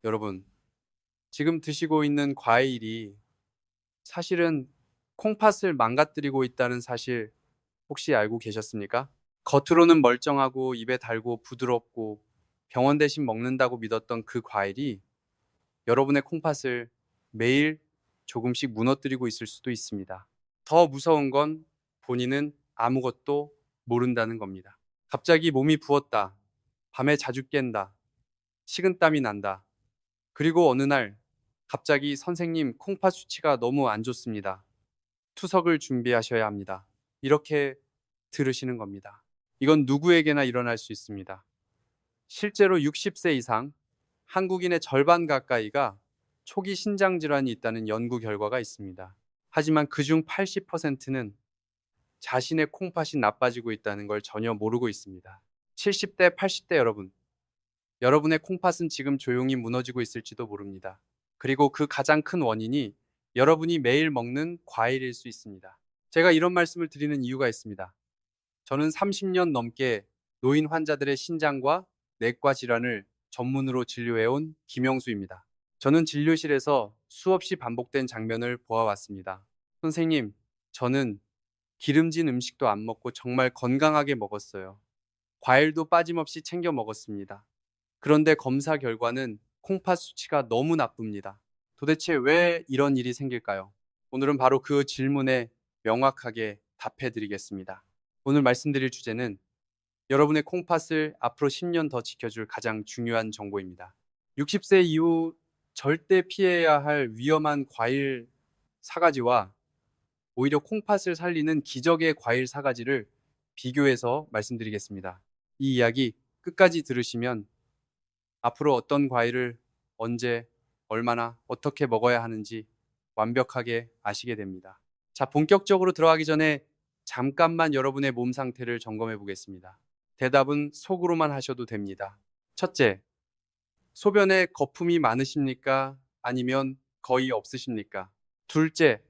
여러분, 지금 드시고 있는 과일이 사실은 콩팥을 망가뜨리고 있다는 사실 혹시 알고 계셨습니까? 겉으로는 멀쩡하고 입에 달고 부드럽고 병원 대신 먹는다고 믿었던 그 과일이 여러분의 콩팥을 매일 조금씩 무너뜨리고 있을 수도 있습니다. 더 무서운 건 본인은 아무것도 모른다는 겁니다. 갑자기 몸이 부었다. 밤에 자주 깬다. 식은땀이 난다. 그리고 어느 날 갑자기 선생님 콩팥 수치가 너무 안 좋습니다. 투석을 준비하셔야 합니다. 이렇게 들으시는 겁니다. 이건 누구에게나 일어날 수 있습니다. 실제로 60세 이상 한국인의 절반 가까이가 초기 신장 질환이 있다는 연구 결과가 있습니다. 하지만 그중 80%는 자신의 콩팥이 나빠지고 있다는 걸 전혀 모르고 있습니다. 70대, 80대 여러분, 여러분의 콩팥은 지금 조용히 무너지고 있을지도 모릅니다. 그리고 그 가장 큰 원인이 여러분이 매일 먹는 과일일 수 있습니다. 제가 이런 말씀을 드리는 이유가 있습니다. 저는 30년 넘게 노인 환자들의 신장과 내과 질환을 전문으로 진료해온 김영수입니다. 저는 진료실에서 수없이 반복된 장면을 보아왔습니다. 선생님, 저는 기름진 음식도 안 먹고 정말 건강하게 먹었어요. 과일도 빠짐없이 챙겨 먹었습니다. 그런데 검사 결과는 콩팥 수치가 너무 나쁩니다. 도대체 왜 이런 일이 생길까요? 오늘은 바로 그 질문에 명확하게 답해 드리겠습니다. 오늘 말씀드릴 주제는 여러분의 콩팥을 앞으로 10년 더 지켜줄 가장 중요한 정보입니다. 60세 이후 절대 피해야 할 위험한 과일 사가지와 오히려 콩팥을 살리는 기적의 과일 사가지를 비교해서 말씀드리겠습니다. 이 이야기 끝까지 들으시면 앞으로 어떤 과일을 언제, 얼마나, 어떻게 먹어야 하는지 완벽하게 아시게 됩니다. 자, 본격적으로 들어가기 전에 잠깐만 여러분의 몸 상태를 점검해 보겠습니다. 대답은 속으로만 하셔도 됩니다. 첫째, 소변에 거품이 많으십니까? 아니면 거의 없으십니까? 둘째,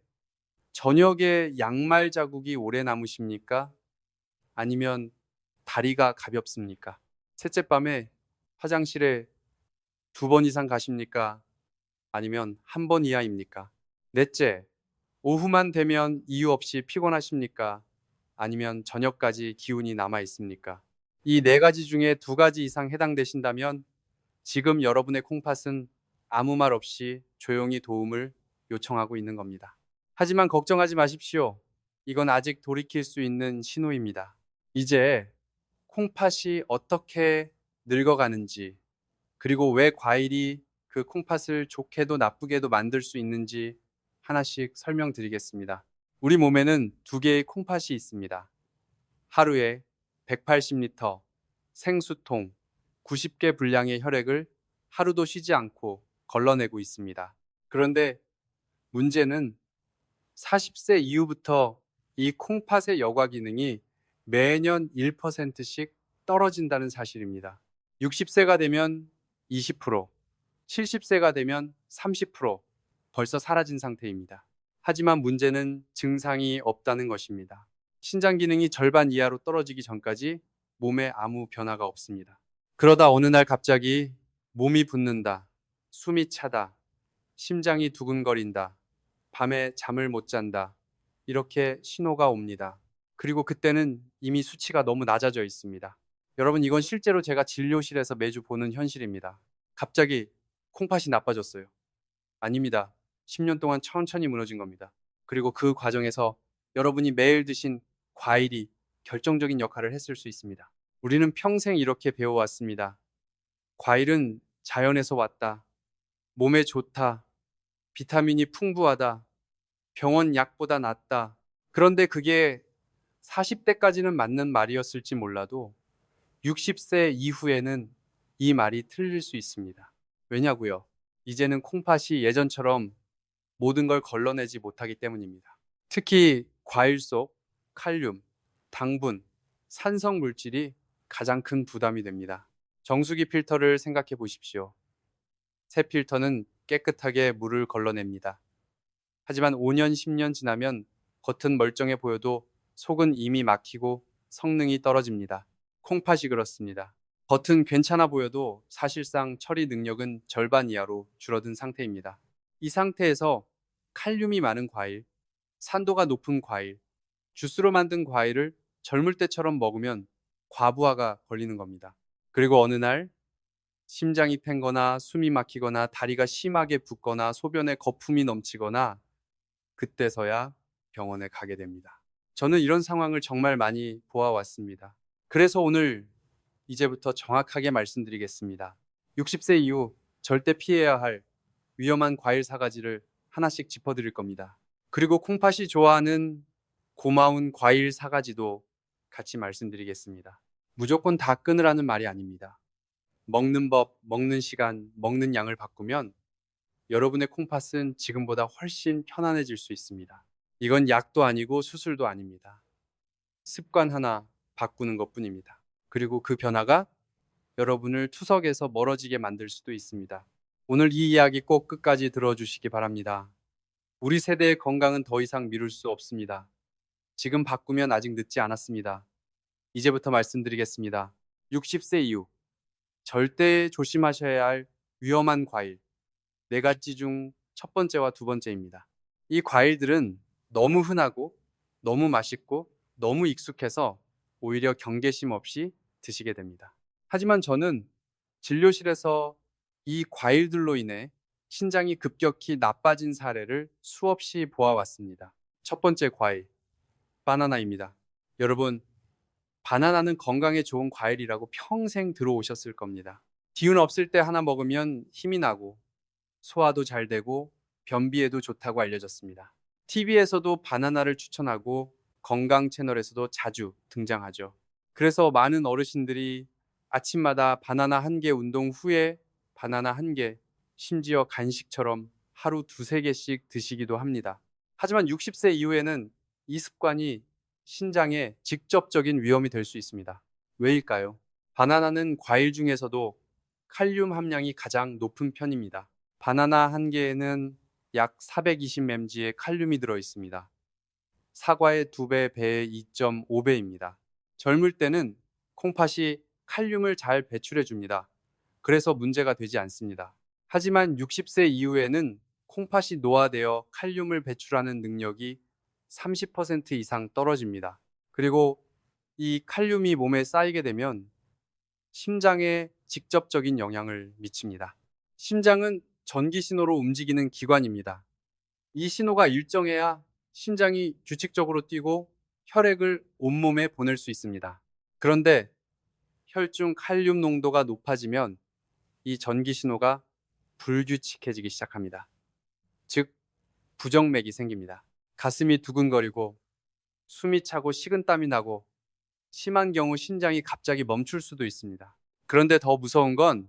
저녁에 양말 자국이 오래 남으십니까? 아니면 다리가 가볍습니까? 셋째 밤에 화장실에 2번 이상 가십니까? 아니면 1번 이하입니까? 넷째, 오후만 되면 이유 없이 피곤하십니까? 아니면 저녁까지 기운이 남아 있습니까? 이 네 가지 중에 2가지 이상 해당되신다면 지금 여러분의 콩팥은 아무 말 없이 조용히 도움을 요청하고 있는 겁니다. 하지만 걱정하지 마십시오. 이건 아직 돌이킬 수 있는 신호입니다. 이제 콩팥이 어떻게 늙어가는지, 그리고 왜 과일이 그 콩팥을 좋게도 나쁘게도 만들 수 있는지 하나씩 설명드리겠습니다. 우리 몸에는 2개의 콩팥이 있습니다. 하루에 180리터 생수통 90개 분량의 혈액을 하루도 쉬지 않고 걸러내고 있습니다. 그런데 문제는 40세 이후부터 이 콩팥의 여과 기능이 매년 1%씩 떨어진다는 사실입니다. 60세가 되면 20%, 70세가 되면 30% 벌써 사라진 상태입니다. 하지만 문제는 증상이 없다는 것입니다. 신장 기능이 절반 이하로 떨어지기 전까지 몸에 아무 변화가 없습니다. 그러다 어느 날 갑자기 몸이 붓는다, 숨이 차다, 심장이 두근거린다, 밤에 잠을 못 잔다. 이렇게 신호가 옵니다. 그리고 그때는 이미 수치가 너무 낮아져 있습니다. 여러분, 이건 실제로 제가 진료실에서 매주 보는 현실입니다. 갑자기 콩팥이 나빠졌어요. 아닙니다. 10년 동안 천천히 무너진 겁니다. 그리고 그 과정에서 여러분이 매일 드신 과일이 결정적인 역할을 했을 수 있습니다. 우리는 평생 이렇게 배워왔습니다. 과일은 자연에서 왔다. 몸에 좋다. 비타민이 풍부하다. 병원 약보다 낫다. 그런데 그게 40대까지는 맞는 말이었을지 몰라도 60세 이후에는 이 말이 틀릴 수 있습니다. 왜냐고요? 이제는 콩팥이 예전처럼 모든 걸 걸러내지 못하기 때문입니다. 특히 과일 속 칼륨, 당분, 산성 물질이 가장 큰 부담이 됩니다. 정수기 필터를 생각해 보십시오. 새 필터는 깨끗하게 물을 걸러냅니다. 하지만 5년, 10년 지나면 겉은 멀쩡해 보여도 속은 이미 막히고 성능이 떨어집니다. 콩팥이 그렇습니다. 겉은 괜찮아 보여도 사실상 처리 능력은 절반 이하로 줄어든 상태입니다. 이 상태에서 칼륨이 많은 과일, 산도가 높은 과일, 주스로 만든 과일을 젊을 때처럼 먹으면 과부하가 걸리는 겁니다. 그리고 어느 날 심장이 탱거나 숨이 막히거나 다리가 심하게 붓거나 소변에 거품이 넘치거나 그때서야 병원에 가게 됩니다. 저는 이런 상황을 정말 많이 보아왔습니다. 그래서 오늘 이제부터 정확하게 말씀드리겠습니다. 60세 이후 절대 피해야 할 위험한 과일 4가지를 하나씩 짚어드릴 겁니다. 그리고 콩팥이 좋아하는 고마운 과일 4가지도 같이 말씀드리겠습니다. 무조건 다 끊으라는 말이 아닙니다. 먹는 법, 먹는 시간, 먹는 양을 바꾸면 여러분의 콩팥은 지금보다 훨씬 편안해질 수 있습니다. 이건 약도 아니고 수술도 아닙니다. 습관 하나 바꾸는 것뿐입니다. 그리고 그 변화가 여러분을 투석에서 멀어지게 만들 수도 있습니다. 오늘 이 이야기 꼭 끝까지 들어주시기 바랍니다. 우리 세대의 건강은 더 이상 미룰 수 없습니다. 지금 바꾸면 아직 늦지 않았습니다. 이제부터 말씀드리겠습니다. 60세 이후 절대 조심하셔야 할 위험한 과일 4가지 중 첫 번째와 두 번째입니다. 이 과일들은 너무 흔하고 너무 맛있고 너무 익숙해서 오히려 경계심 없이 드시게 됩니다. 하지만 저는 진료실에서 이 과일들로 인해 신장이 급격히 나빠진 사례를 수없이 보아왔습니다. 첫 번째 과일, 바나나입니다. 여러분, 바나나는 건강에 좋은 과일이라고 평생 들어오셨을 겁니다. 기운 없을 때 하나 먹으면 힘이 나고 소화도 잘 되고 변비에도 좋다고 알려졌습니다. TV에서도 바나나를 추천하고 건강 채널에서도 자주 등장하죠. 그래서 많은 어르신들이 아침마다 바나나 1개 운동 후에 바나나 1개, 심지어 간식처럼 하루 2~3개씩 드시기도 합니다. 하지만 60세 이후에는 이 습관이 신장에 직접적인 위험이 될 수 있습니다. 왜일까요? 바나나는 과일 중에서도 칼륨 함량이 가장 높은 편입니다. 바나나 1개에는 약 420mg의 칼륨이 들어 있습니다. 사과의 2배, 배의 2.5배입니다. 젊을 때는 콩팥이 칼륨을 잘 배출해 줍니다. 그래서 문제가 되지 않습니다. 하지만 60세 이후에는 콩팥이 노화되어 칼륨을 배출하는 능력이 30% 이상 떨어집니다. 그리고 이 칼륨이 몸에 쌓이게 되면 심장에 직접적인 영향을 미칩니다. 심장은 전기 신호로 움직이는 기관입니다. 이 신호가 일정해야 심장이 규칙적으로 뛰고 혈액을 온몸에 보낼 수 있습니다. 그런데 혈중 칼륨 농도가 높아지면 이 전기 신호가 불규칙해지기 시작합니다. 즉, 부정맥이 생깁니다. 가슴이 두근거리고 숨이 차고 식은땀이 나고 심한 경우 심장이 갑자기 멈출 수도 있습니다. 그런데 더 무서운 건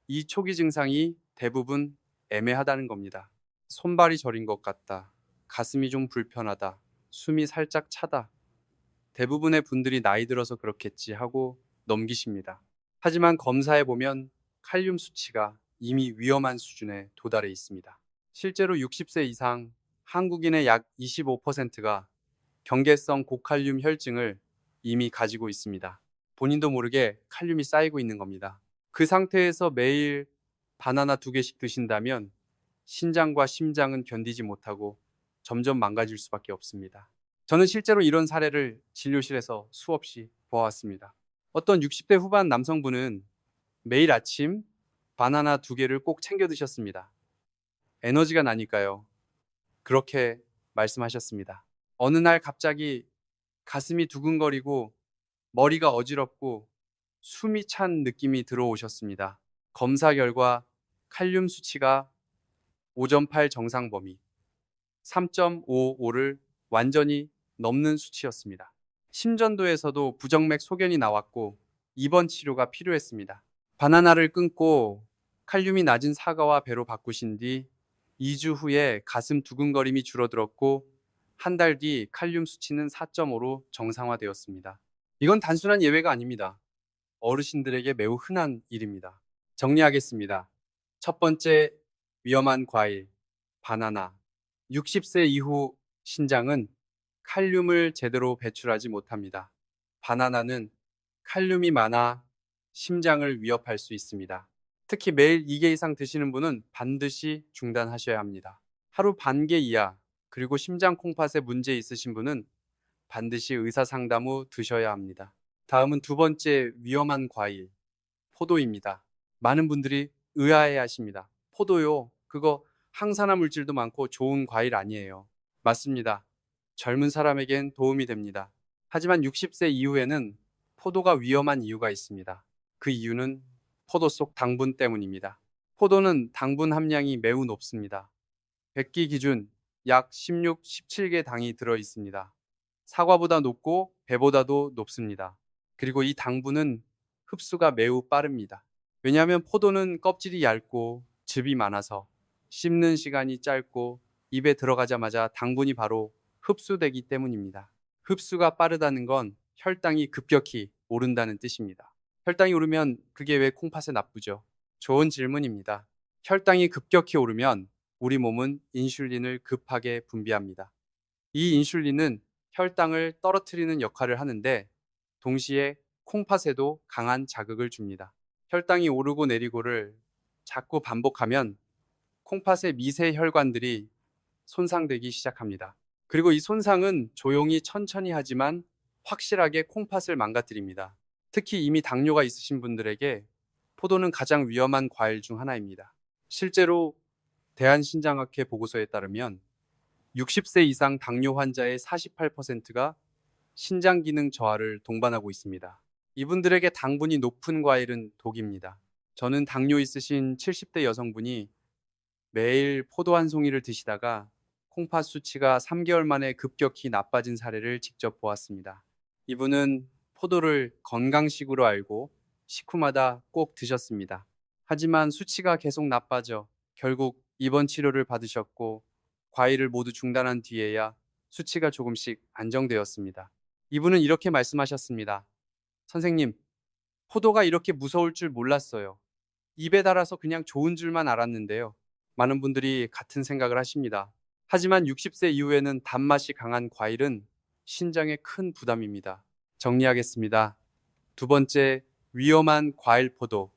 이 초기 증상이 대부분 애매하다는 겁니다. 손발이 저린 것 같다. 가슴이 좀 불편하다. 숨이 살짝 차다. 대부분의 분들이 나이 들어서 그렇겠지 하고 넘기십니다. 하지만 검사해 보면 칼륨 수치가 이미 위험한 수준에 도달해 있습니다. 실제로 60세 이상 한국인의 약 25%가 경계성 고칼륨 혈증을 이미 가지고 있습니다. 본인도 모르게 칼륨이 쌓이고 있는 겁니다. 그 상태에서 매일 바나나 2개씩 드신다면 신장과 심장은 견디지 못하고 점점 망가질 수밖에 없습니다. 저는 실제로 이런 사례를 진료실에서 수없이 보아왔습니다. 어떤 60대 후반 남성분은 매일 아침 바나나 2개를 꼭 챙겨 드셨습니다. 에너지가 나니까요. 그렇게 말씀하셨습니다. 어느 날 갑자기 가슴이 두근거리고 머리가 어지럽고 숨이 찬 느낌이 들어오셨습니다. 검사 결과 칼륨 수치가 5.8 정상 범위, 3.55를 완전히 넘는 수치였습니다. 심전도에서도 부정맥 소견이 나왔고 입원 치료가 필요했습니다. 바나나를 끊고 칼륨이 낮은 사과와 배로 바꾸신 뒤 2주 후에 가슴 두근거림이 줄어들었고 한 달 뒤 칼륨 수치는 4.5로 정상화되었습니다. 이건 단순한 예외가 아닙니다. 어르신들에게 매우 흔한 일입니다. 정리하겠습니다. 첫 번째, 위험한 과일, 바나나. 60세 이후 신장은 칼륨을 제대로 배출하지 못합니다. 바나나는 칼륨이 많아 심장을 위협할 수 있습니다. 특히 매일 2개 이상 드시는 분은 반드시 중단하셔야 합니다. 하루 반 개 이하, 그리고 심장 콩팥에 문제 있으신 분은 반드시 의사 상담 후 드셔야 합니다. 다음은 두 번째 위험한 과일, 포도입니다. 많은 분들이 의아해 하십니다. 포도요? 그거 항산화 물질도 많고 좋은 과일 아니에요. 맞습니다. 젊은 사람에겐 도움이 됩니다. 하지만 60세 이후에는 포도가 위험한 이유가 있습니다. 그 이유는 포도 속 당분 때문입니다. 포도는 당분 함량이 매우 높습니다. 100기 기준 약 16, 17개 당이 들어 있습니다. 사과보다 높고 배보다도 높습니다. 그리고 이 당분은 흡수가 매우 빠릅니다. 왜냐하면 포도는 껍질이 얇고 즙이 많아서 씹는 시간이 짧고 입에 들어가자마자 당분이 바로 흡수되기 때문입니다. 흡수가 빠르다는 건 혈당이 급격히 오른다는 뜻입니다. 혈당이 오르면 그게 왜 콩팥에 나쁘죠? 좋은 질문입니다. 혈당이 급격히 오르면 우리 몸은 인슐린을 급하게 분비합니다. 이 인슐린은 혈당을 떨어뜨리는 역할을 하는데 동시에 콩팥에도 강한 자극을 줍니다. 혈당이 오르고 내리고를 자꾸 반복하면 콩팥의 미세 혈관들이 손상되기 시작합니다. 그리고 이 손상은 조용히 천천히 하지만 확실하게 콩팥을 망가뜨립니다. 특히 이미 당뇨가 있으신 분들에게 포도는 가장 위험한 과일 중 하나입니다. 실제로 대한신장학회 보고서에 따르면 60세 이상 당뇨 환자의 48%가 신장 기능 저하를 동반하고 있습니다. 이분들에게 당분이 높은 과일은 독입니다. 저는 당뇨 있으신 70대 여성분이 매일 포도 한 송이를 드시다가 콩팥 수치가 3개월 만에 급격히 나빠진 사례를 직접 보았습니다. 이분은 포도를 건강식으로 알고 식후마다 꼭 드셨습니다. 하지만 수치가 계속 나빠져 결국 입원 치료를 받으셨고 과일을 모두 중단한 뒤에야 수치가 조금씩 안정되었습니다. 이분은 이렇게 말씀하셨습니다. 선생님, 포도가 이렇게 무서울 줄 몰랐어요. 입에 달아서 그냥 좋은 줄만 알았는데요. 많은 분들이 같은 생각을 하십니다. 하지만 60세 이후에는 단맛이 강한 과일은 신장에 큰 부담입니다. 정리하겠습니다. 두 번째, 위험한 과일 포도.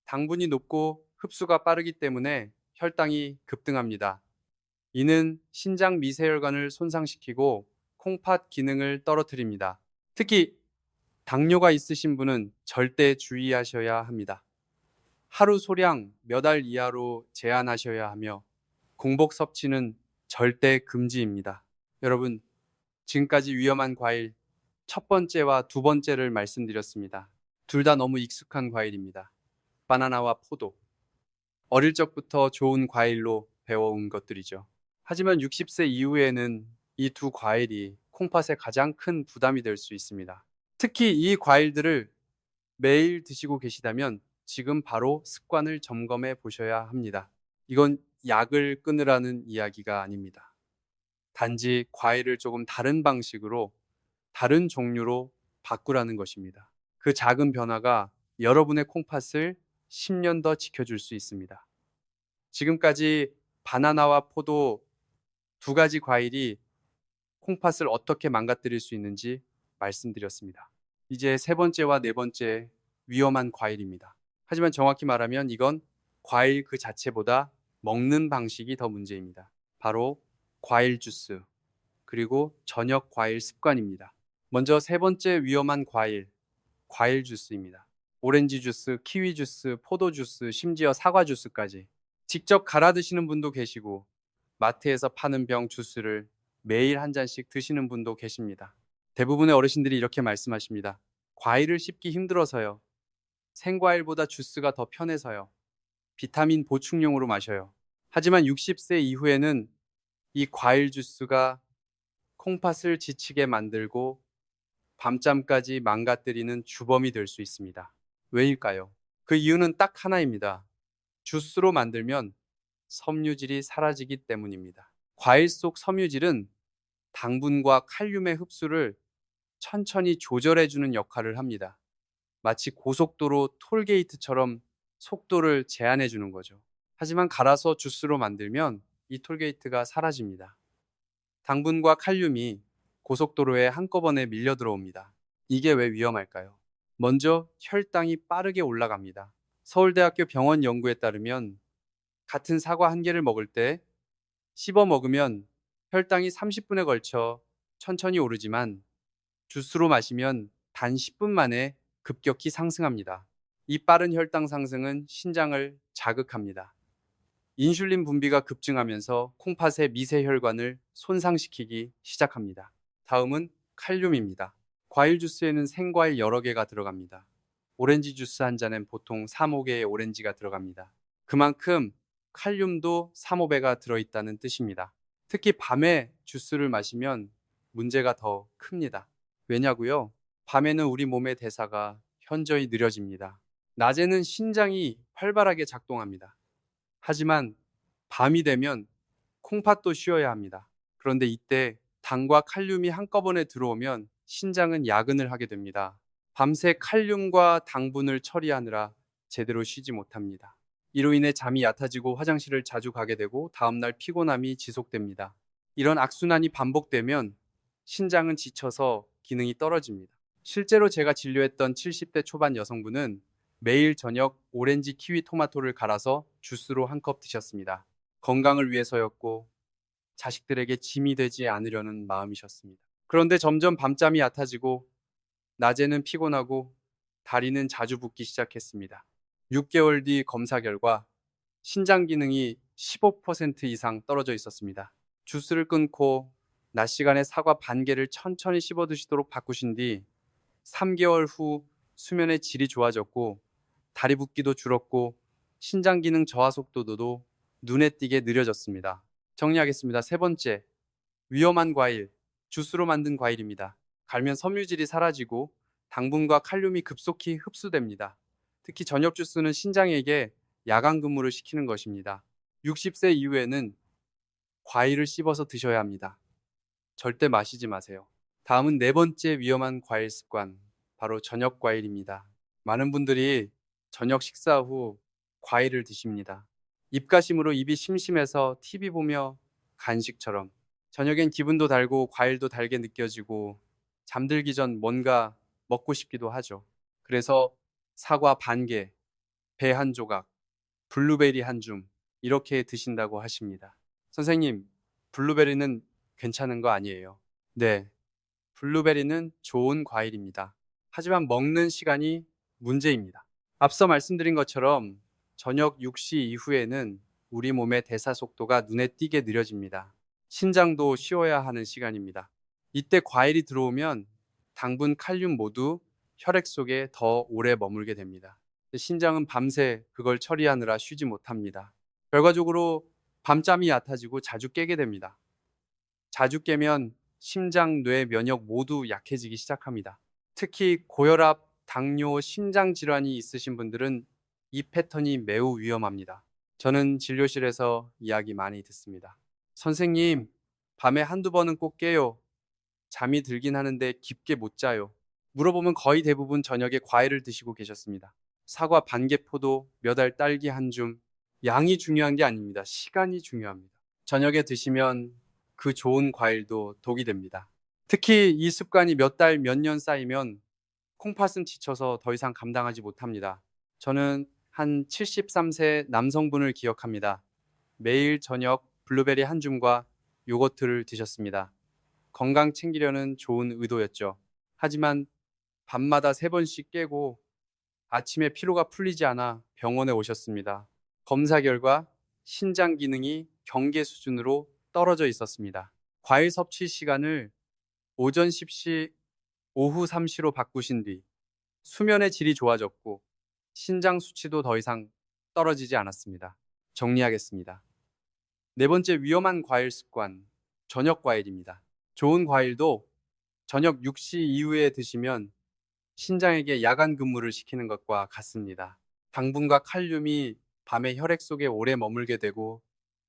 당분이 높고 흡수가 빠르기 때문에 혈당이 급등합니다. 이는 신장 미세혈관을 손상시키고 콩팥 기능을 떨어뜨립니다. 특히 당뇨가 있으신 분은 절대 주의하셔야 합니다. 하루 소량 몇 알 이하로 제한하셔야 하며 공복 섭취는 절대 금지입니다. 여러분, 지금까지 위험한 과일 첫 번째와 두 번째를 말씀드렸습니다. 둘 다 너무 익숙한 과일입니다. 바나나와 포도. 어릴 적부터 좋은 과일로 배워온 것들이죠. 하지만 60세 이후에는 이 두 과일이 콩팥에 가장 큰 부담이 될 수 있습니다. 특히 이 과일들을 매일 드시고 계시다면 지금 바로 습관을 점검해 보셔야 합니다. 이건 약을 끊으라는 이야기가 아닙니다. 단지 과일을 조금 다른 방식으로, 다른 종류로 바꾸라는 것입니다. 그 작은 변화가 여러분의 콩팥을 10년 더 지켜줄 수 있습니다. 지금까지 바나나와 포도 두 가지 과일이 콩팥을 어떻게 망가뜨릴 수 있는지 말씀드렸습니다. 이제 세 번째와 네 번째 위험한 과일입니다. 하지만 정확히 말하면 이건 과일 그 자체보다 먹는 방식이 더 문제입니다. 바로 과일 주스, 그리고 저녁 과일 습관입니다. 먼저 세 번째 위험한 과일 주스입니다. 오렌지 주스, 키위 주스, 포도 주스, 심지어 사과 주스까지. 직접 갈아 드시는 분도 계시고 마트에서 파는 병 주스를 매일 한 잔씩 드시는 분도 계십니다. 대부분의 어르신들이 이렇게 말씀하십니다. 과일을 씹기 힘들어서요. 생과일보다 주스가 더 편해서요. 비타민 보충용으로 마셔요. 하지만 60세 이후에는 이 과일 주스가 콩팥을 지치게 만들고 밤잠까지 망가뜨리는 주범이 될 수 있습니다. 왜일까요? 그 이유는 딱 하나입니다. 주스로 만들면 섬유질이 사라지기 때문입니다. 과일 속 섬유질은 당분과 칼륨의 흡수를 천천히 조절해주는 역할을 합니다. 마치 고속도로 톨게이트처럼 속도를 제한해주는 거죠. 하지만 갈아서 주스로 만들면 이 톨게이트가 사라집니다. 당분과 칼륨이 고속도로에 한꺼번에 밀려 들어옵니다. 이게 왜 위험할까요? 먼저 혈당이 빠르게 올라갑니다. 서울대학교 병원 연구에 따르면 같은 사과 한 개를 먹을 때 씹어 먹으면 혈당이 30분에 걸쳐 천천히 오르지만 주스로 마시면 단 10분 만에 급격히 상승합니다. 이 빠른 혈당 상승은 신장을 자극합니다. 인슐린 분비가 급증하면서 콩팥의 미세 혈관을 손상시키기 시작합니다. 다음은 칼륨입니다. 과일 주스에는 생과일 여러 개가 들어갑니다. 오렌지 주스 한 잔엔 보통 3, 5개의 오렌지가 들어갑니다. 그만큼 칼륨도 3, 5배가 들어있다는 뜻입니다. 특히 밤에 주스를 마시면 문제가 더 큽니다. 왜냐고요? 밤에는 우리 몸의 대사가 현저히 느려집니다. 낮에는 신장이 활발하게 작동합니다. 하지만 밤이 되면 콩팥도 쉬어야 합니다. 그런데 이때 당과 칼륨이 한꺼번에 들어오면 신장은 야근을 하게 됩니다. 밤새 칼륨과 당분을 처리하느라 제대로 쉬지 못합니다. 이로 인해 잠이 얕아지고 화장실을 자주 가게 되고 다음날 피곤함이 지속됩니다. 이런 악순환이 반복되면 신장은 지쳐서 기능이 떨어집니다. 실제로 제가 진료했던 70대 초반 여성분은 매일 저녁 오렌지, 키위, 토마토를 갈아서 주스로 한 컵 드셨습니다. 건강을 위해서였고 자식들에게 짐이 되지 않으려는 마음이셨습니다. 그런데 점점 밤잠이 얕아지고 낮에는 피곤하고 다리는 자주 붓기 시작했습니다. 6개월 뒤 검사 결과 신장 기능이 15% 이상 떨어져 있었습니다. 주스를 끊고 낮 시간에 사과 반 개를 천천히 씹어 드시도록 바꾸신 뒤 3개월 후 수면의 질이 좋아졌고 다리 붓기도 줄었고 신장 기능 저하 속도도 눈에 띄게 느려졌습니다. 정리하겠습니다. 세 번째, 위험한 과일, 주스로 만든 과일입니다. 갈면 섬유질이 사라지고 당분과 칼륨이 급속히 흡수됩니다. 특히 저녁 주스는 신장에게 야간 근무를 시키는 것입니다. 60세 이후에는 과일을 씹어서 드셔야 합니다. 절대 마시지 마세요. 다음은 네 번째 위험한 과일 습관, 바로 저녁 과일입니다. 많은 분들이 저녁 식사 후 과일을 드십니다. 입가심으로 입이 심심해서 TV 보며 간식처럼 저녁엔 기분도 달고 과일도 달게 느껴지고 잠들기 전 뭔가 먹고 싶기도 하죠. 그래서 사과 반 개, 배 한 조각, 블루베리 한 줌 이렇게 드신다고 하십니다. 선생님, 블루베리는 괜찮은 거 아니에요? 네, 블루베리는 좋은 과일입니다. 하지만 먹는 시간이 문제입니다. 앞서 말씀드린 것처럼 저녁 6시 이후에는 우리 몸의 대사 속도가 눈에 띄게 느려집니다. 신장도 쉬어야 하는 시간입니다. 이때 과일이 들어오면 당분, 칼륨 모두 혈액 속에 더 오래 머물게 됩니다. 신장은 밤새 그걸 처리하느라 쉬지 못합니다. 결과적으로 밤잠이 얕아지고 자주 깨게 됩니다. 자주 깨면 심장, 뇌, 면역 모두 약해지기 시작합니다. 특히 고혈압, 당뇨, 심장 질환이 있으신 분들은 이 패턴이 매우 위험합니다. 저는 진료실에서 이야기 많이 듣습니다. 선생님, 밤에 한두 번은 꼭 깨요. 잠이 들긴 하는데 깊게 못 자요. 물어보면 거의 대부분 저녁에 과일을 드시고 계셨습니다. 사과 반 개 포도, 몇 알 딸기 한 줌. 양이 중요한 게 아닙니다. 시간이 중요합니다. 저녁에 드시면 그 좋은 과일도 독이 됩니다. 특히 이 습관이 몇 달, 몇 년 쌓이면 콩팥은 지쳐서 더 이상 감당하지 못합니다. 저는 한 73세 남성분을 기억합니다. 매일 저녁 블루베리 한 줌과 요거트를 드셨습니다. 건강 챙기려는 좋은 의도였죠. 하지만 밤마다 3번씩 깨고 아침에 피로가 풀리지 않아 병원에 오셨습니다. 검사 결과 신장 기능이 경계 수준으로 떨어져 있었습니다. 과일 섭취 시간을 오전 10시, 오후 3시로 바꾸신 뒤 수면의 질이 좋아졌고 신장 수치도 더 이상 떨어지지 않았습니다. 정리하겠습니다. 네 번째 위험한 과일 습관, 저녁 과일입니다. 좋은 과일도 저녁 6시 이후에 드시면 신장에게 야간 근무를 시키는 것과 같습니다. 당분과 칼륨이 밤에 혈액 속에 오래 머물게 되고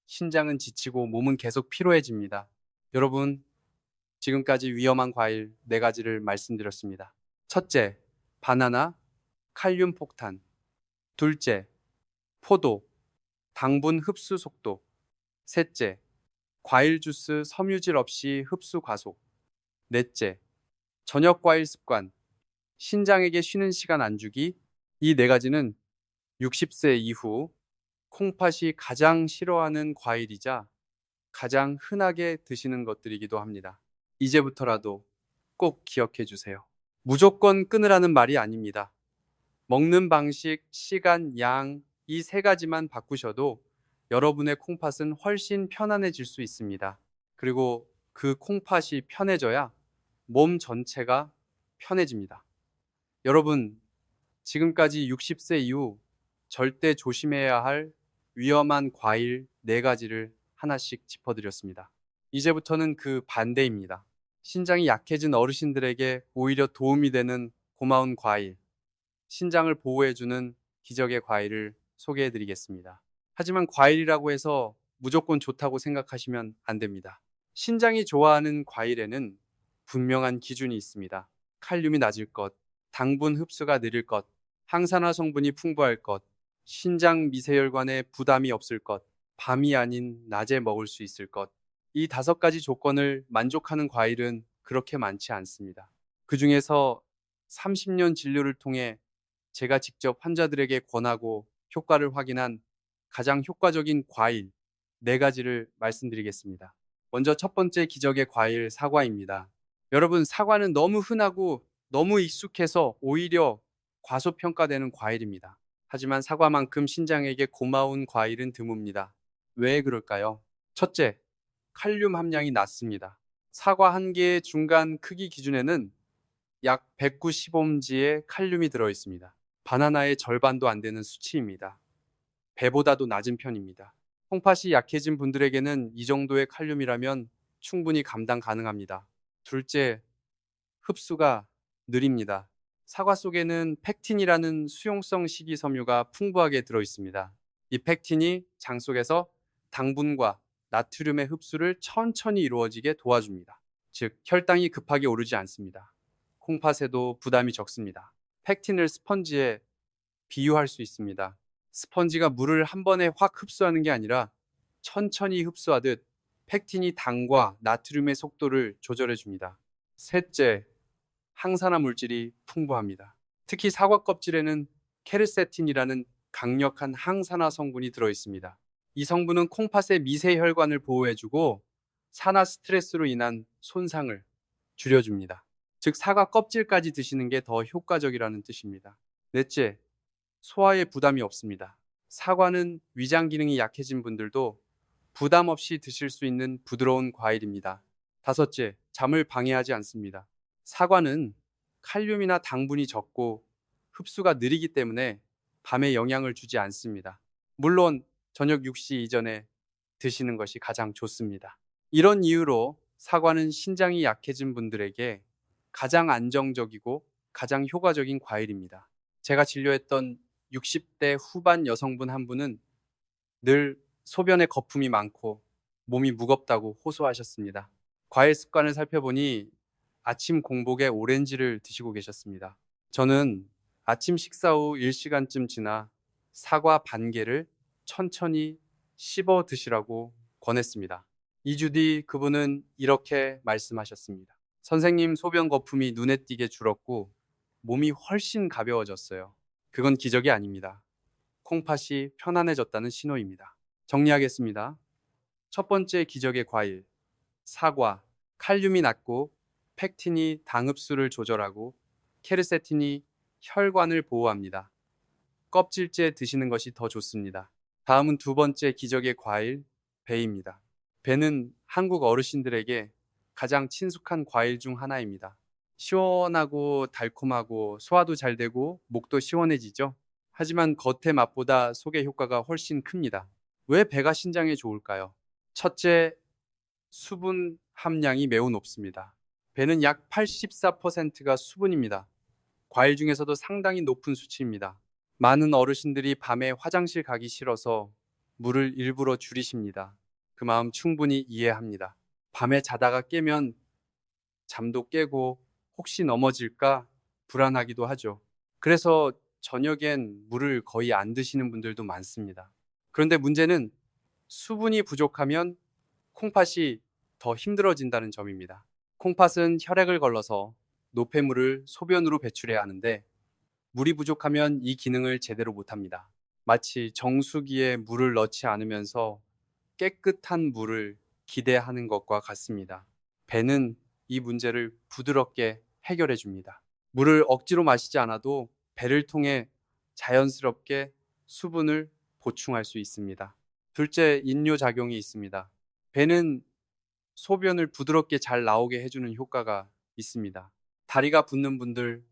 신장은 지치고 몸은 계속 피로해집니다. 여러분, 지금까지 위험한 과일 4가지를 말씀드렸습니다. 첫째, 바나나, 칼륨 폭탄. 둘째, 포도, 당분 흡수 속도. 셋째, 과일 주스 섬유질 없이 흡수 과속. 넷째, 저녁 과일 습관, 신장에게 쉬는 시간 안 주기, 이 네 가지는 60세 이후 콩팥이 가장 싫어하는 과일이자 가장 흔하게 드시는 것들이기도 합니다. 이제부터라도 꼭 기억해 주세요. 무조건 끊으라는 말이 아닙니다. 먹는 방식, 시간, 양, 이 세 가지만 바꾸셔도 여러분의 콩팥은 훨씬 편안해질 수 있습니다. 그리고 그 콩팥이 편해져야 몸 전체가 편해집니다. 여러분, 지금까지 60세 이후 절대 조심해야 할 위험한 과일 4가지를 하나씩 짚어드렸습니다. 이제부터는 그 반대입니다. 신장이 약해진 어르신들에게 오히려 도움이 되는 고마운 과일, 신장을 보호해주는 기적의 과일을 소개해드리겠습니다. 하지만 과일이라고 해서 무조건 좋다고 생각하시면 안 됩니다. 신장이 좋아하는 과일에는 분명한 기준이 있습니다. 칼륨이 낮을 것, 당분 흡수가 느릴 것, 항산화 성분이 풍부할 것, 신장 미세혈관에 부담이 없을 것, 밤이 아닌 낮에 먹을 수 있을 것. 이 5가지 조건을 만족하는 과일은 그렇게 많지 않습니다. 그 중에서 30년 진료를 통해 제가 직접 환자들에게 권하고 효과를 확인한 가장 효과적인 과일 4가지를 말씀드리겠습니다. 먼저 첫 번째 기적의 과일 사과입니다. 여러분, 사과는 너무 흔하고 너무 익숙해서 오히려 과소평가되는 과일입니다. 하지만 사과만큼 신장에게 고마운 과일은 드뭅니다. 왜 그럴까요? 첫째, 칼륨 함량이 낮습니다. 사과 한 개의 중간 크기 기준에는 약 190옴지의 칼륨이 들어 있습니다. 바나나의 절반도 안 되는 수치입니다. 배보다도 낮은 편입니다. 콩팥이 약해진 분들에게는 이 정도의 칼륨이라면 충분히 감당 가능합니다. 둘째, 흡수가 느립니다. 사과 속에는 펙틴이라는 수용성 식이섬유가 풍부하게 들어 있습니다. 이 펙틴이 장 속에서 당분과 나트륨의 흡수를 천천히 이루어지게 도와줍니다. 즉, 혈당이 급하게 오르지 않습니다. 콩팥에도 부담이 적습니다. 펙틴을 스펀지에 비유할 수 있습니다. 스펀지가 물을 한 번에 확 흡수하는 게 아니라 천천히 흡수하듯 펙틴이 당과 나트륨의 속도를 조절해 줍니다. 셋째, 항산화 물질이 풍부합니다. 특히 사과 껍질에는 케르세틴이라는 강력한 항산화 성분이 들어 있습니다. 이 성분은 콩팥의 미세혈관을 보호해주고 산화 스트레스로 인한 손상을 줄여줍니다. 즉, 사과 껍질까지 드시는 게 더 효과적이라는 뜻입니다. 넷째, 소화에 부담이 없습니다. 사과는 위장 기능이 약해진 분들도 부담 없이 드실 수 있는 부드러운 과일입니다. 다섯째, 잠을 방해하지 않습니다. 사과는 칼륨이나 당분이 적고 흡수가 느리기 때문에 밤에 영향을 주지 않습니다. 물론 저녁 6시 이전에 드시는 것이 가장 좋습니다. 이런 이유로 사과는 신장이 약해진 분들에게 가장 안정적이고 가장 효과적인 과일입니다. 제가 진료했던 60대 후반 여성분 한 분은 늘 소변에 거품이 많고 몸이 무겁다고 호소하셨습니다. 과일 습관을 살펴보니 아침 공복에 오렌지를 드시고 계셨습니다. 저는 아침 식사 후 1시간쯤 지나 사과 반 개를 천천히 씹어 드시라고 권했습니다. 2주 뒤 그분은 이렇게 말씀하셨습니다. 선생님, 소변 거품이 눈에 띄게 줄었고 몸이 훨씬 가벼워졌어요. 그건 기적이 아닙니다. 콩팥이 편안해졌다는 신호입니다. 정리하겠습니다. 첫 번째 기적의 과일, 사과. 칼륨이 낮고 펙틴이 당 흡수를 조절하고 케르세틴이 혈관을 보호합니다. 껍질째 드시는 것이 더 좋습니다. 다음은 두 번째 기적의 과일, 배입니다. 배는 한국 어르신들에게 가장 친숙한 과일 중 하나입니다. 시원하고 달콤하고 소화도 잘 되고 목도 시원해지죠. 하지만 겉의 맛보다 속의 효과가 훨씬 큽니다. 왜 배가 신장에 좋을까요? 첫째, 수분 함량이 매우 높습니다. 배는 약 84%가 수분입니다. 과일 중에서도 상당히 높은 수치입니다. 많은 어르신들이 밤에 화장실 가기 싫어서 물을 일부러 줄이십니다. 그 마음 충분히 이해합니다. 밤에 자다가 깨면 잠도 깨고 혹시 넘어질까 불안하기도 하죠. 그래서 저녁엔 물을 거의 안 드시는 분들도 많습니다. 그런데 문제는 수분이 부족하면 콩팥이 더 힘들어진다는 점입니다. 콩팥은 혈액을 걸러서 노폐물을 소변으로 배출해야 하는데 물이 부족하면 이 기능을 제대로 못합니다. 마치 정수기에 물을 넣지 않으면서 깨끗한 물을 기대하는 것과 같습니다. 배는 이 문제를 부드럽게 해결해 줍니다. 물을 억지로 마시지 않아도 배를 통해 자연스럽게 수분을 보충할 수 있습니다. 둘째, 인뇨 작용이 있습니다. 배는 소변을 부드럽게 잘 나오게 해주는 효과가 있습니다. 다리가 붓는 분들,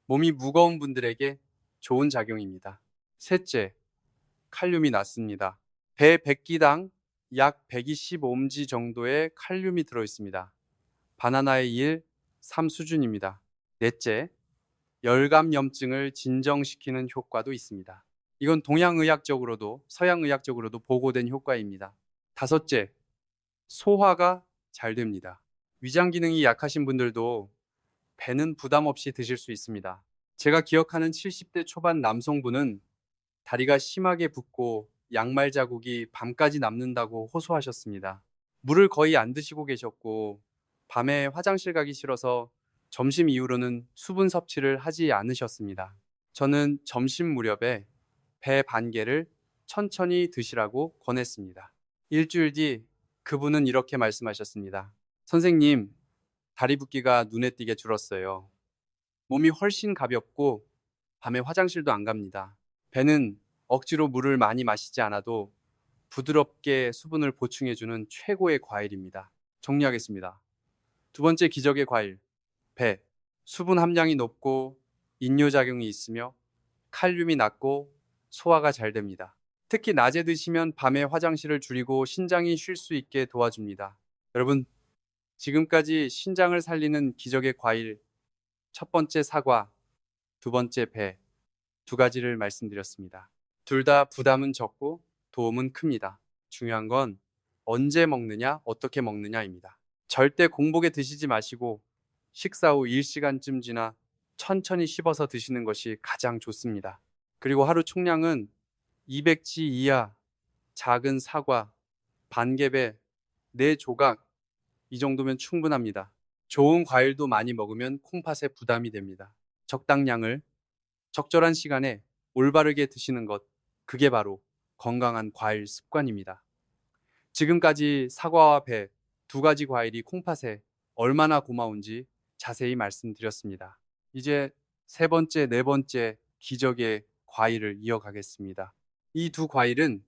몸이 무거운 분들에게 좋은 작용입니다. 셋째, 칼륨이 낮습니다. 배 100기당 약 125mg 정도의 칼륨이 들어있습니다. 바나나의 1, 3 수준입니다. 넷째, 열감염증을 진정시키는 효과도 있습니다. 이건 동양의학적으로도 서양의학적으로도 보고된 효과입니다. 다섯째, 소화가 잘 됩니다. 위장 기능이 약하신 분들도 배는 부담 없이 드실 수 있습니다. 제가 기억하는 70대 초반 남성분은 다리가 심하게 붓고 양말 자국이 밤까지 남는다고 호소하셨습니다. 물을 거의 안 드시고 계셨고 밤에 화장실 가기 싫어서 점심 이후로는 수분 섭취를 하지 않으셨습니다. 저는 점심 무렵에 배 반 개를 천천히 드시라고 권했습니다. 일주일 뒤 그분은 이렇게 말씀하셨습니다. 선생님, 다리 붓기가 눈에 띄게 줄었어요. 몸이 훨씬 가볍고 밤에 화장실도 안 갑니다. 배는 억지로 물을 많이 마시지 않아도 부드럽게 수분을 보충해주는 최고의 과일입니다. 정리하겠습니다. 두 번째 기적의 과일, 배. 수분 함량이 높고 인뇨작용이 있으며 칼륨이 낮고 소화가 잘 됩니다. 특히 낮에 드시면 밤에 화장실을 줄이고 신장이 쉴 수 있게 도와줍니다. 여러분, 지금까지 신장을 살리는 기적의 과일, 첫 번째 사과, 두 번째 배, 두 가지를 말씀드렸습니다. 둘 다 부담은 적고 도움은 큽니다. 중요한 건 언제 먹느냐, 어떻게 먹느냐입니다. 절대 공복에 드시지 마시고 식사 후 1시간쯤 지나 천천히 씹어서 드시는 것이 가장 좋습니다. 그리고 하루 총량은 200지 이하 작은 사과, 반개배, 4조각 이 정도면 충분합니다. 좋은 과일도 많이 먹으면 콩팥에 부담이 됩니다. 적당량을 적절한 시간에 올바르게 드시는 것, 그게 바로 건강한 과일 습관입니다. 지금까지 사과와 배, 두 가지 과일이 콩팥에 얼마나 고마운지 자세히 말씀드렸습니다. 이제 세 번째, 네 번째 기적의 과일을 이어가겠습니다. 이 두 과일은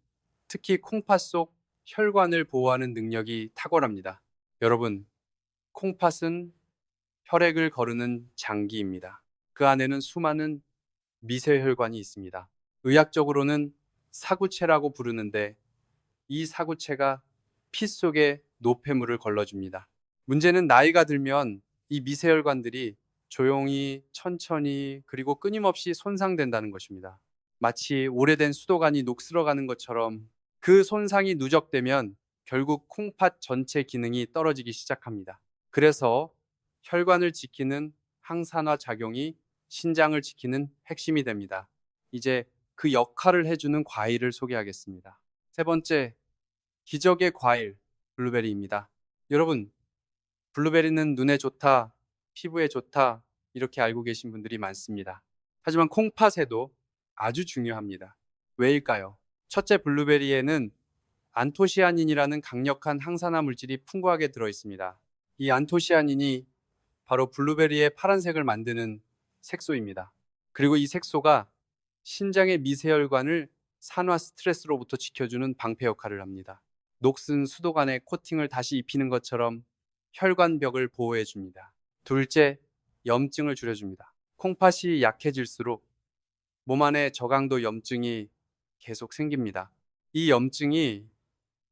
특히 콩팥 속 혈관을 보호하는 능력이 탁월합니다. 여러분, 콩팥은 혈액을 거르는 장기입니다. 그 안에는 수많은 미세혈관이 있습니다. 의학적으로는 사구체라고 부르는데 이 사구체가 피 속에 노폐물을 걸러줍니다. 문제는 나이가 들면 이 미세혈관들이 조용히 천천히 그리고 끊임없이 손상된다는 것입니다. 마치 오래된 수도관이 녹슬어가는 것처럼 그 손상이 누적되면 결국 콩팥 전체 기능이 떨어지기 시작합니다. 그래서 혈관을 지키는 항산화 작용이 신장을 지키는 핵심이 됩니다. 이제 그 역할을 해주는 과일을 소개하겠습니다. 세 번째, 기적의 과일, 블루베리입니다. 여러분, 블루베리는 눈에 좋다, 피부에 좋다, 이렇게 알고 계신 분들이 많습니다. 하지만 콩팥에도 아주 중요합니다. 왜일까요? 첫째, 블루베리에는 안토시아닌이라는 강력한 항산화 물질이 풍부하게 들어 있습니다. 이 안토시아닌이 바로 블루베리의 파란색을 만드는 색소입니다. 그리고 이 색소가 신장의 미세혈관을 산화 스트레스로부터 지켜주는 방패 역할을 합니다. 녹슨 수도관에 코팅을 다시 입히는 것처럼 혈관벽을 보호해 줍니다. 둘째, 염증을 줄여줍니다. 콩팥이 약해질수록 몸 안에 저강도 염증이 계속 생깁니다. 이 염증이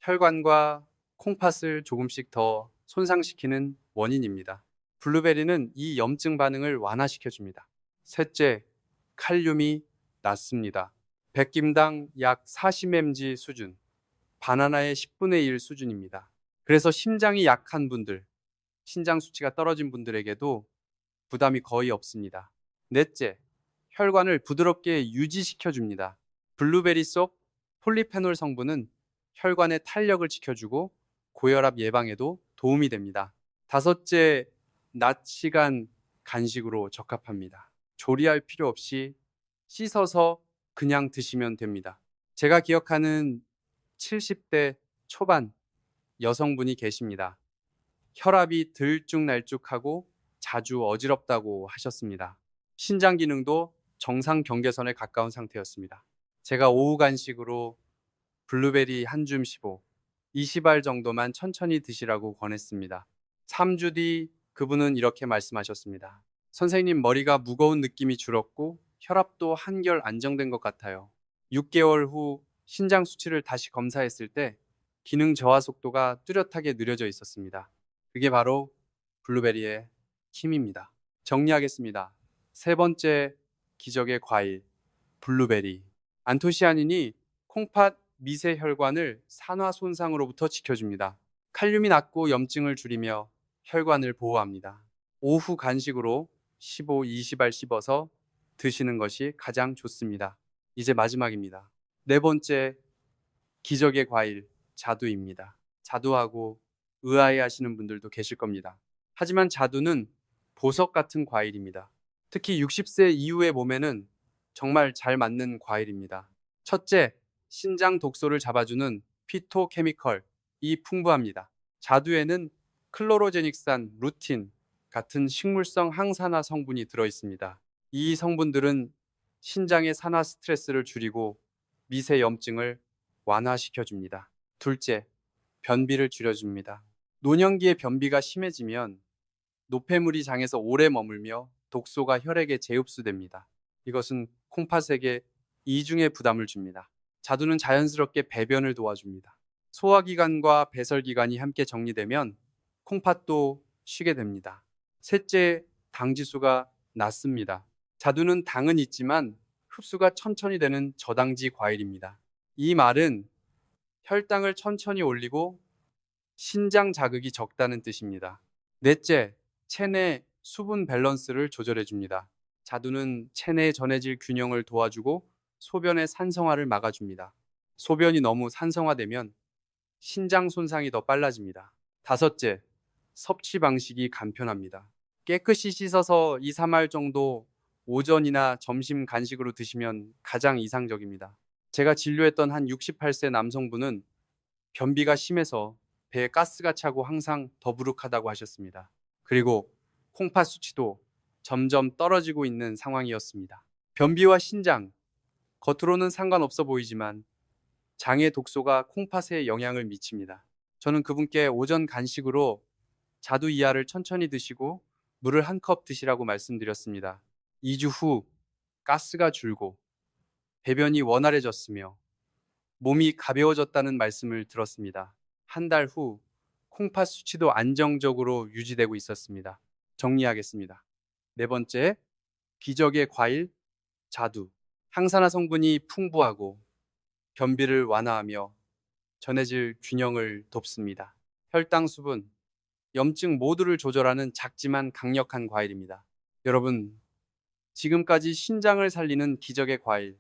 혈관과 콩팥을 조금씩 더 손상시키는 원인입니다. 블루베리는 이 염증 반응을 완화시켜줍니다. 셋째, 칼륨이 낮습니다. 100김당 약 40mg 수준, 바나나의 10분의 1 수준입니다. 그래서 심장이 약한 분들, 신장 수치가 떨어진 분들에게도 부담이 거의 없습니다. 넷째, 혈관을 부드럽게 유지시켜줍니다. 블루베리 속 폴리페놀 성분은 혈관의 탄력을 지켜주고 고혈압 예방에도 도움이 됩니다. 다섯째, 낮 시간 간식으로 적합합니다. 조리할 필요 없이 씻어서 그냥 드시면 됩니다. 제가 기억하는 70대 초반 여성분이 계십니다. 혈압이 들쭉날쭉하고 자주 어지럽다고 하셨습니다. 신장 기능도 정상 경계선에 가까운 상태였습니다. 제가 오후 간식으로 블루베리 한 줌 20알 정도만 천천히 드시라고 권했습니다. 3주 뒤 그분은 이렇게 말씀하셨습니다. 선생님, 머리가 무거운 느낌이 줄었고 혈압도 한결 안정된 것 같아요. 6개월 후 신장 수치를 다시 검사했을 때 기능 저하 속도가 뚜렷하게 느려져 있었습니다. 그게 바로 블루베리의 힘입니다. 정리하겠습니다. 세 번째 기적의 과일, 블루베리. 안토시아닌이 콩팥 미세 혈관을 산화 손상으로부터 지켜줍니다. 칼륨이 낮고 염증을 줄이며 혈관을 보호합니다. 오후 간식으로 20알 씹어서 드시는 것이 가장 좋습니다. 이제 마지막입니다. 네 번째 기적의 과일, 자두입니다. 자두하고 의아해 하시는 분들도 계실 겁니다. 하지만 자두는 보석 같은 과일입니다. 특히 60세 이후의 몸에는 정말 잘 맞는 과일입니다. 첫째, 신장 독소를 잡아주는 피토케미컬이 풍부합니다. 자두에는 클로로제닉산, 루틴 같은 식물성 항산화 성분이 들어있습니다. 이 성분들은 신장의 산화 스트레스를 줄이고 미세 염증을 완화시켜줍니다. 둘째, 변비를 줄여줍니다. 노년기에 변비가 심해지면 노폐물이 장에서 오래 머물며 독소가 혈액에 재흡수됩니다. 이것은 콩팥에게 이중의 부담을 줍니다. 자두는 자연스럽게 배변을 도와줍니다. 소화기관과 배설기관이 함께 정리되면 콩팥도 쉬게 됩니다. 셋째, 당지수가 낮습니다. 자두는 당은 있지만 흡수가 천천히 되는 저당지 과일입니다. 이 말은 혈당을 천천히 올리고 신장 자극이 적다는 뜻입니다. 넷째, 체내 수분 밸런스를 조절해 줍니다. 자두는 체내 전해질 균형을 도와주고 소변의 산성화를 막아줍니다. 소변이 너무 산성화되면 신장 손상이 더 빨라집니다. 다섯째, 섭취 방식이 간편합니다. 깨끗이 씻어서 2, 3알 정도 오전이나 점심 간식으로 드시면 가장 이상적입니다. 제가 진료했던 한 68세 남성분은 변비가 심해서 배에 가스가 차고 항상 더부룩하다고 하셨습니다. 그리고 콩팥 수치도 점점 떨어지고 있는 상황이었습니다. 변비와 신장, 겉으로는 상관없어 보이지만 장의 독소가 콩팥에 영향을 미칩니다. 저는 그분께 오전 간식으로 자두 2알을 천천히 드시고 물을 한 컵 드시라고 말씀드렸습니다. 2주 후 가스가 줄고 배변이 원활해졌으며 몸이 가벼워졌다는 말씀을 들었습니다. 한 달 후 콩팥 수치도 안정적으로 유지되고 있었습니다. 정리하겠습니다. 네 번째, 기적의 과일, 자두. 항산화 성분이 풍부하고 변비를 완화하며 전해질 균형을 돕습니다. 혈당, 수분, 염증 모두를 조절하는 작지만 강력한 과일입니다. 여러분, 지금까지 신장을 살리는 기적의 과일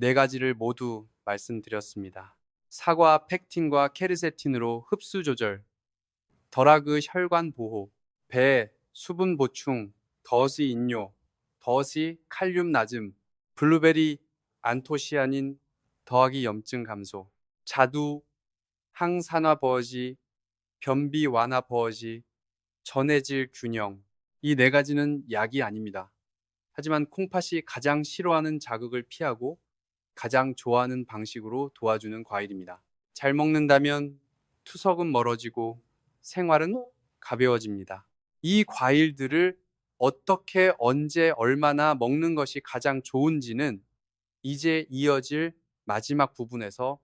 4가지를 모두 말씀드렸습니다. 사과 펙틴과 케르세틴으로 흡수 조절, 덜하그 혈관 보호, 배 수분 보충, 더시 인뇨, 더시 칼륨 낮음, 블루베리 안토시아닌 더하기 염증 감소, 자두 항산화 버지, 변비 완화 버지, 전해질 균형. 이 4가지는 약이 아닙니다. 하지만 콩팥이 가장 싫어하는 자극을 피하고 가장 좋아하는 방식으로 도와주는 과일입니다. 잘 먹는다면 투석은 멀어지고 생활은 가벼워집니다. 이 과일들을 어떻게, 언제, 얼마나 먹는 것이 가장 좋은지는 이제 이어질 마지막 부분에서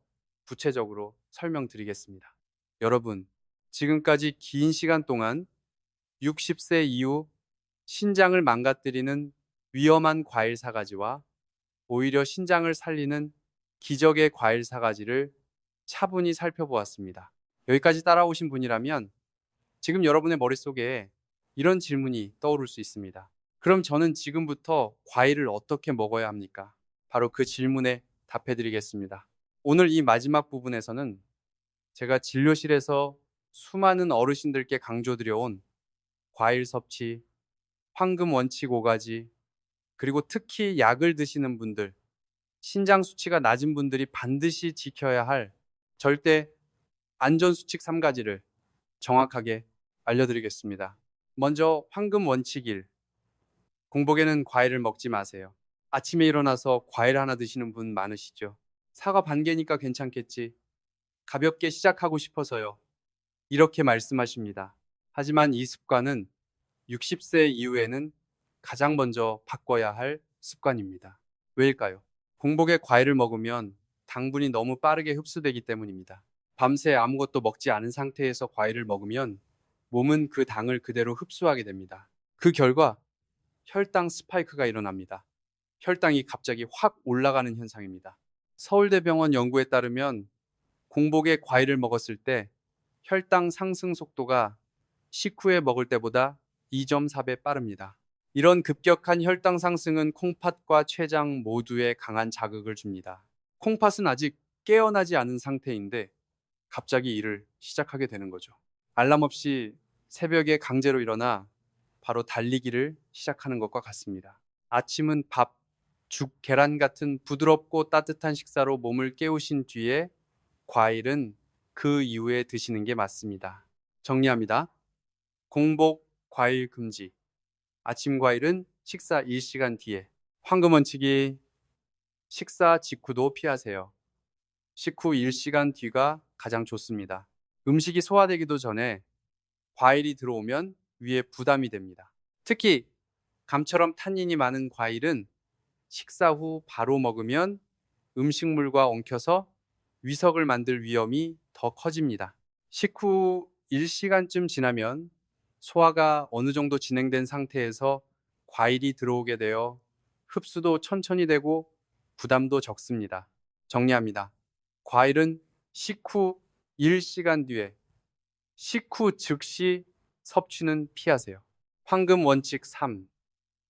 구체적으로 설명드리겠습니다. 여러분, 지금까지 긴 시간 동안 60세 이후 신장을 망가뜨리는 위험한 과일 4가지와 오히려 신장을 살리는 기적의 과일 4가지를 차분히 살펴보았습니다. 여기까지 따라오신 분이라면 지금 여러분의 머릿속에 이런 질문이 떠오를 수 있습니다. 그럼 저는 지금부터 과일을 어떻게 먹어야 합니까? 바로 그 질문에 답해드리겠습니다. 오늘 이 마지막 부분에서는 제가 진료실에서 수많은 어르신들께 강조드려온 과일 섭취, 황금 원칙 5가지, 그리고 특히 약을 드시는 분들, 신장 수치가 낮은 분들이 반드시 지켜야 할 절대 안전 수칙 3가지를 정확하게 알려드리겠습니다. 먼저 황금 원칙 1. 공복에는 과일을 먹지 마세요. 아침에 일어나서 과일 하나 드시는 분 많으시죠? 사과 반 개니까 괜찮겠지. 가볍게 시작하고 싶어서요. 이렇게 말씀하십니다. 하지만 이 습관은 60세 이후에는 가장 먼저 바꿔야 할 습관입니다. 왜일까요? 공복에 과일을 먹으면 당분이 너무 빠르게 흡수되기 때문입니다. 밤새 아무것도 먹지 않은 상태에서 과일을 먹으면 몸은 그 당을 그대로 흡수하게 됩니다. 그 결과 혈당 스파이크가 일어납니다. 혈당이 갑자기 확 올라가는 현상입니다. 서울대병원 연구에 따르면 공복에 과일을 먹었을 때 혈당 상승 속도가 식후에 먹을 때보다 2.4배 빠릅니다. 이런 급격한 혈당 상승은 콩팥과 췌장 모두에 강한 자극을 줍니다. 콩팥은 아직 깨어나지 않은 상태인데 갑자기 일을 시작하게 되는 거죠. 알람 없이 새벽에 강제로 일어나 바로 달리기를 시작하는 것과 같습니다. 아침은 밥, 죽, 계란 같은 부드럽고 따뜻한 식사로 몸을 깨우신 뒤에 과일은 그 이후에 드시는 게 맞습니다. 정리합니다. 공복 과일 금지. 아침 과일은 식사 1시간 뒤에. 황금 원칙이 식사 직후도 피하세요. 식후 1시간 뒤가 가장 좋습니다. 음식이 소화되기도 전에 과일이 들어오면 위에 부담이 됩니다. 특히 감처럼 탄닌이 많은 과일은 식사 후 바로 먹으면 음식물과 엉켜서 위석을 만들 위험이 더 커집니다. 식후 1시간쯤 지나면 소화가 어느 정도 진행된 상태에서 과일이 들어오게 되어 흡수도 천천히 되고 부담도 적습니다. 정리합니다. 과일은 식후 1시간 뒤에, 식후 즉시 섭취는 피하세요. 황금 원칙 3.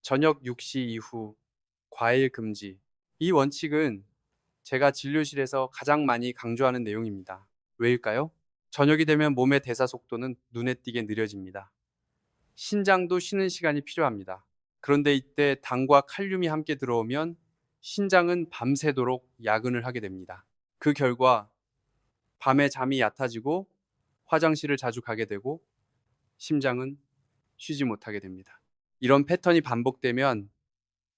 저녁 6시 이후 과일 금지. 이 원칙은 제가 진료실에서 가장 많이 강조하는 내용입니다. 왜일까요? 저녁이 되면 몸의 대사 속도는 눈에 띄게 느려집니다. 신장도 쉬는 시간이 필요합니다. 그런데 이때 당과 칼륨이 함께 들어오면 신장은 밤새도록 야근을 하게 됩니다. 그 결과 밤에 잠이 얕아지고 화장실을 자주 가게 되고 심장은 쉬지 못하게 됩니다. 이런 패턴이 반복되면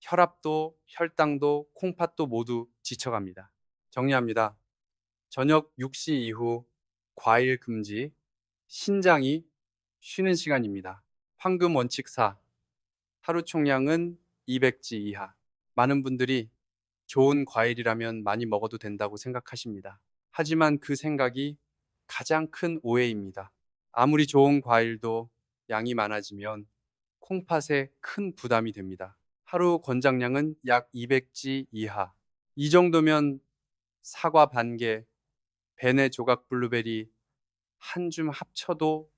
혈압도 혈당도 콩팥도 모두 지쳐갑니다. 정리합니다. 저녁 6시 이후 과일 금지, 신장이 쉬는 시간입니다. 황금 원칙 4. 하루 총량은 200지 이하. 많은 분들이 좋은 과일이라면 많이 먹어도 된다고 생각하십니다. 하지만 그 생각이 가장 큰 오해입니다. 아무리 좋은 과일도 양이 많아지면 콩팥에 큰 부담이 됩니다. 하루 권장량은 약 200지 이하. 이 정도면 사과 반 개, 베네 조각 블루베리 한 줌 합쳐도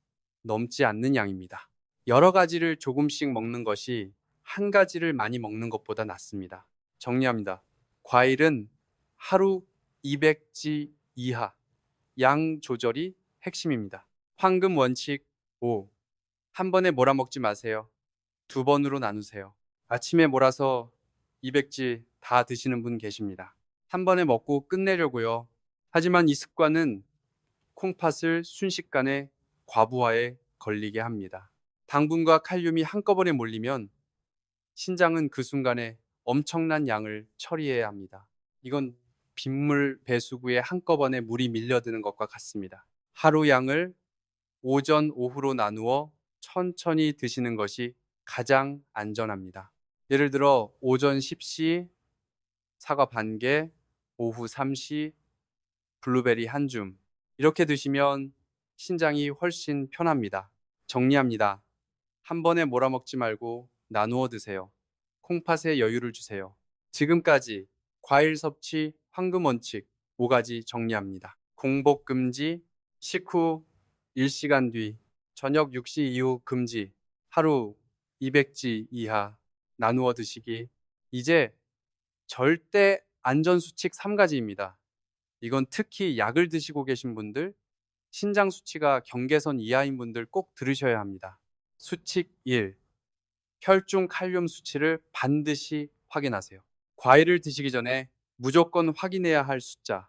넘지 않는 양입니다. 여러 가지를 조금씩 먹는 것이 한 가지를 많이 먹는 것보다 낫습니다. 정리합니다. 과일은 하루 200지 이하, 양 조절이 핵심입니다. 황금 원칙 5. 한 번에 몰아먹지 마세요. 두 번으로 나누세요. 아침에 몰아서 200지 다 드시는 분 계십니다. 한 번에 먹고 끝내려고요. 하지만 이 습관은 콩팥을 순식간에 과부하에 걸리게 합니다. 당분과 칼륨이 한꺼번에 몰리면 신장은 그 순간에 엄청난 양을 처리해야 합니다. 이건 빗물 배수구에 한꺼번에 물이 밀려드는 것과 같습니다. 하루 양을 오전, 오후로 나누어 천천히 드시는 것이 가장 안전합니다. 예를 들어 오전 10시 사과 반 개, 오후 3시 블루베리 한 줌. 이렇게 드시면 신장이 훨씬 편합니다. 정리합니다. 한 번에 몰아먹지 말고 나누어 드세요. 콩팥에 여유를 주세요. 지금까지 과일 섭취 황금 원칙 5가지 정리합니다. 공복 금지, 식후 1시간 뒤, 저녁 6시 이후 금지, 하루 200지 이하 나누어 드시기. 이제 절대 안전 수칙 3가지입니다. 이건 특히 약을 드시고 계신 분들, 신장 수치가 경계선 이하인 분들 꼭 들으셔야 합니다. 수칙 1. 혈중 칼륨 수치를 반드시 확인하세요. 과일을 드시기 전에 무조건 확인해야 할 숫자,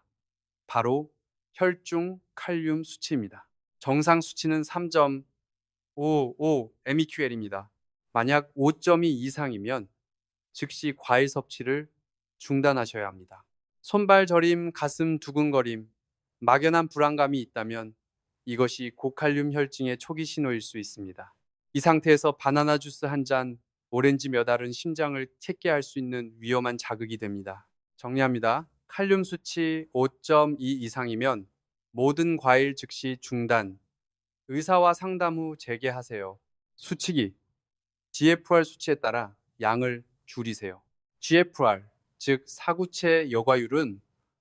바로 혈중 칼륨 수치입니다. 정상 수치는 3.55 MEQL입니다. 만약 5점이 이상이면 즉시 과일 섭취를 중단하셔야 합니다. 손발 저림, 가슴 두근거림, 막연한 불안감이 있다면 이것이 고칼륨 혈증의 초기 신호일 수 있습니다. 이 상태에서 바나나 주스 한 잔, 오렌지 몇 알은 심장을 튀게 할 수 있는 위험한 자극이 됩니다. 정리합니다. 칼륨 수치 5.2 이상이면 모든 과일 즉시 중단, 의사와 상담 후 재개하세요. 수치기, GFR 수치에 따라 양을 줄이세요. GFR, 즉 사구체 여과율은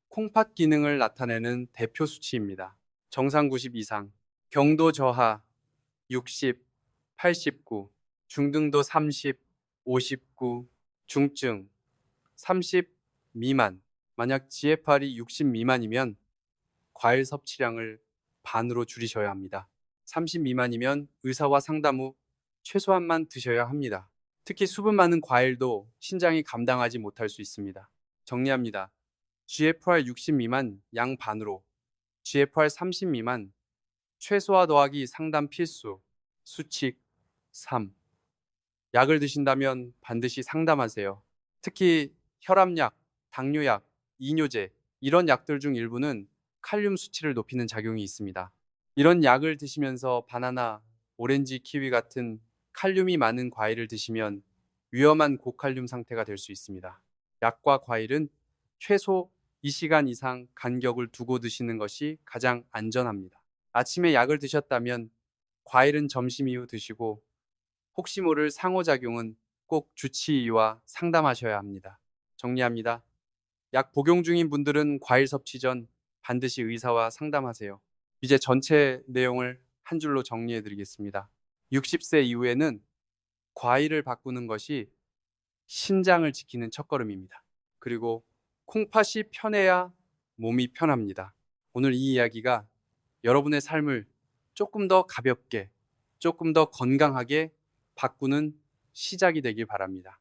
콩팥 기능을 나타내는 대표 수치입니다. 정상 90 이상, 경도 저하 60, 89, 중등도 30, 59, 중증 30 미만. 만약 GFR이 60 미만이면 과일 섭취량을 반으로 줄이셔야 합니다. 30 미만이면 의사와 상담 후 최소한만 드셔야 합니다. 특히 수분 많은 과일도 신장이 감당하지 못할 수 있습니다. 정리합니다. GFR 60 미만 양 반으로, GFR 30 미만 최소화 더하기 상담 필수, 수칙 3. 약을 드신다면 반드시 상담하세요. 특히 혈압약, 당뇨약, 이뇨제 이런 약들 중 일부는 칼륨 수치를 높이는 작용이 있습니다. 이런 약을 드시면서 바나나, 오렌지, 키위 같은 칼륨이 많은 과일을 드시면 위험한 고칼륨 상태가 될 수 있습니다. 약과 과일은 최소 2시간 이상 간격을 두고 드시는 것이 가장 안전합니다. 아침에 약을 드셨다면 과일은 점심 이후 드시고 혹시 모를 상호작용은 꼭 주치의와 상담하셔야 합니다. 정리합니다. 약 복용 중인 분들은 과일 섭취 전 반드시 의사와 상담하세요. 이제 전체 내용을 한 줄로 정리해 드리겠습니다. 60세 이후에는 과일을 바꾸는 것이 신장을 지키는 첫걸음입니다. 그리고 콩팥이 편해야 몸이 편합니다. 오늘 이 이야기가 여러분의 삶을 조금 더 가볍게, 조금 더 건강하게 바꾸는 시작이 되길 바랍니다.